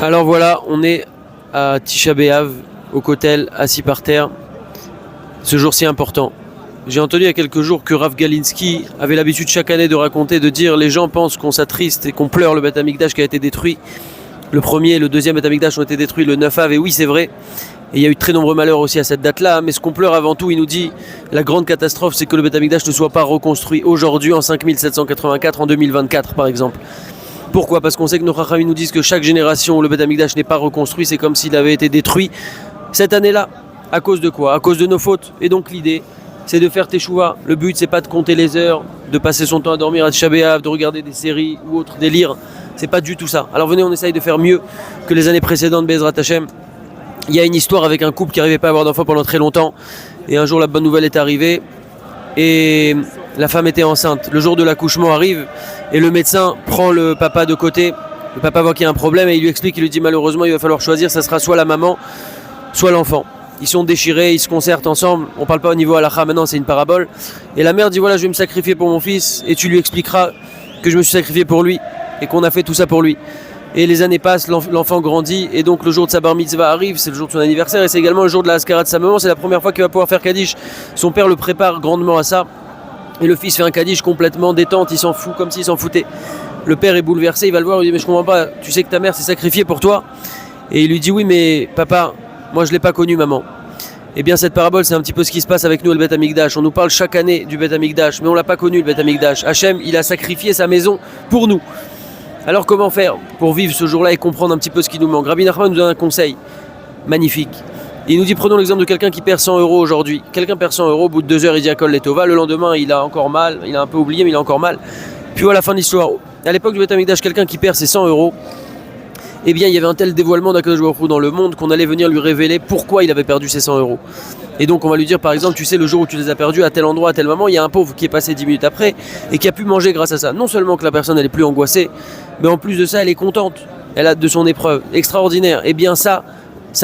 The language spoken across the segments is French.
Alors voilà, on est à Tisha B'Av, au Kotel, assis par terre. Ce jour si important. J'ai entendu il y a quelques jours que Rav Galinsky avait l'habitude chaque année de raconter, de dire les gens pensent qu'on s'attriste et qu'on pleure le Beth Amikdash qui a été détruit. Le premier et le deuxième Beth Amikdash ont été détruits le 9 Av, et oui c'est vrai. Et il y a eu de très nombreux malheurs aussi à cette date-là, mais ce qu'on pleure avant tout, il nous dit, la grande catastrophe, c'est que le Beth Amikdash ne soit pas reconstruit aujourd'hui en 5784, en 2024 par exemple. Pourquoi ? Parce qu'on sait que nos Chachamim nous disent que chaque génération où le Beth Amikdash n'est pas reconstruit, c'est comme s'il avait été détruit cette année-là. À cause de quoi ? À cause de nos fautes. Et donc l'idée, c'est de faire teshuva. Le but, c'est pas de compter les heures, de passer son temps à dormir à Tisha B'Av, de regarder des séries ou autres délires. C'est pas du tout ça. Alors venez, on essaye de faire mieux que les années précédentes, Be'ezrat Hashem. Il y a une histoire avec un couple qui n'arrivait pas à avoir d'enfants pendant très longtemps. Et un jour, la bonne nouvelle est arrivée. Et la femme était enceinte. Le jour de l'accouchement arrive et le médecin prend le papa de côté. Le papa voit qu'il y a un problème et il lui explique, il lui dit malheureusement il va falloir choisir, ça sera soit la maman, soit l'enfant. Ils sont déchirés, ils se concertent ensemble, on parle pas au niveau halakha maintenant, c'est une parabole. Et la mère dit voilà, je vais me sacrifier pour mon fils et tu lui expliqueras que je me suis sacrifié pour lui et qu'on a fait tout ça pour lui. Et les années passent, l'enfant grandit et donc le jour de sa bar mitzvah arrive, c'est le jour de son anniversaire et c'est également le jour de la haskara de sa maman, c'est la première fois qu'il va pouvoir faire Kaddish. Son père le prépare grandement à ça et le fils fait un Kaddish complètement détente, il s'en fout comme s'il s'en foutait. Le père est bouleversé, il va le voir, il lui dit mais je comprends pas, tu sais que ta mère s'est sacrifiée pour toi? Et il lui dit oui mais papa, moi je l'ai pas connu maman. Eh bien cette parabole c'est un petit peu ce qui se passe avec nous le Beth Amikdash. On nous parle chaque année du Beth Amikdash, mais on l'a pas connu le Beth Amikdash. Hachem il a sacrifié sa maison pour nous. Alors comment faire pour vivre ce jour-là et comprendre un petit peu ce qui nous manque? Rabbi Nachman nous donne un conseil magnifique. Il nous dit prenons l'exemple de quelqu'un qui perd 100 € aujourd'hui. Quelqu'un perd 100 €, au bout de 2 heures il dit à Kol Letova, le lendemain il a encore mal, il a un peu oublié mais il a encore mal. Puis voilà la fin de l'histoire. À l'époque du Beth Amikdash, quelqu'un qui perd ses 100 €, eh bien il y avait un tel dévoilement d'Akadosh Baruch Hu dans le monde qu'on allait venir lui révéler pourquoi il avait perdu ses 100 €. Et donc on va lui dire par exemple, tu sais le jour où tu les as perdus à tel endroit, à tel moment, il y a un pauvre qui est passé 10 minutes après et qui a pu manger grâce à ça. Non seulement que la personne elle est plus angoissée, mais en plus de ça elle est contente, elle a de son épreuve, extraordinaire. Et bien ça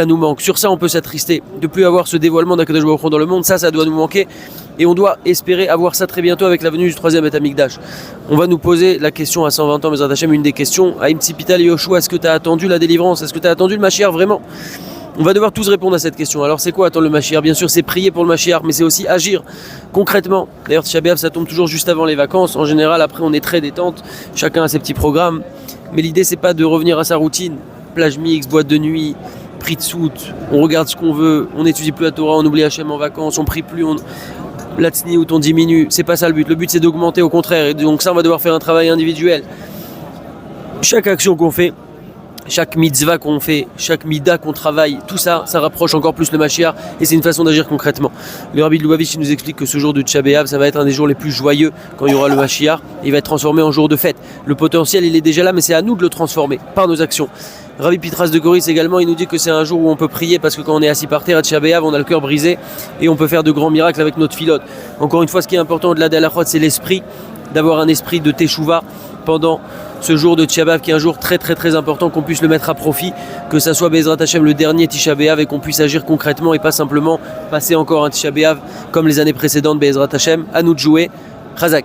nous manque. Sur ça on peut s'attrister, de plus avoir ce dévoilement d'Akadosh Baruch Hu dans le monde, ça doit nous manquer. Et on doit espérer avoir ça très bientôt avec la venue du troisième Beth Amikdash. On va nous poser la question à 120 ans, Be'ezrat Hashem, une des questions. Haïm Tzipital Yoshua, est-ce que tu as attendu la délivrance? Est-ce que tu as attendu le Mashiach vraiment? On va devoir tous répondre à cette question. Alors c'est quoi attendre le Mashiach? Bien sûr c'est prier pour le Mashiach, mais c'est aussi agir concrètement. D'ailleurs Tisha B'Av ça tombe toujours juste avant les vacances. En général après on est très détente, chacun a ses petits programmes. Mais l'idée c'est pas de revenir à sa routine. Plage mix, boîte de nuit, prix de soute, on regarde ce qu'on veut, on n'étudie plus la Torah, on oublie Hachem en vacances, on prie plus, la tsniout on diminue, c'est pas ça le but. Le but c'est d'augmenter au contraire. Et donc ça on va devoir faire un travail individuel. Chaque action qu'on fait, chaque mitzvah qu'on fait, chaque mida qu'on travaille, tout ça, ça rapproche encore plus le Mashiach et c'est une façon d'agir concrètement. Le Rabbi de Lubavitch il nous explique que ce jour de Tisha B'Av, ça va être un des jours les plus joyeux quand il y aura le Mashiach. Il va être transformé en jour de fête. Le potentiel il est déjà là, mais c'est à nous de le transformer par nos actions. Rabbi Pitras de Goris également, il nous dit que c'est un jour où on peut prier parce que quand on est assis par terre à Tisha B'Av, on a le cœur brisé et on peut faire de grands miracles avec notre filote. Encore une fois, ce qui est important au-delà de la halachot, c'est l'esprit, d'avoir un esprit de teshuva pendant ce jour de Tisha B'Av qui est un jour très très très important, qu'on puisse le mettre à profit, que ça soit Be'ezrat Hashem le dernier Tisha B'Av et qu'on puisse agir concrètement et pas simplement passer encore un Tisha B'Av comme les années précédentes. Be'ezrat Hashem, à nous de jouer. Chazak.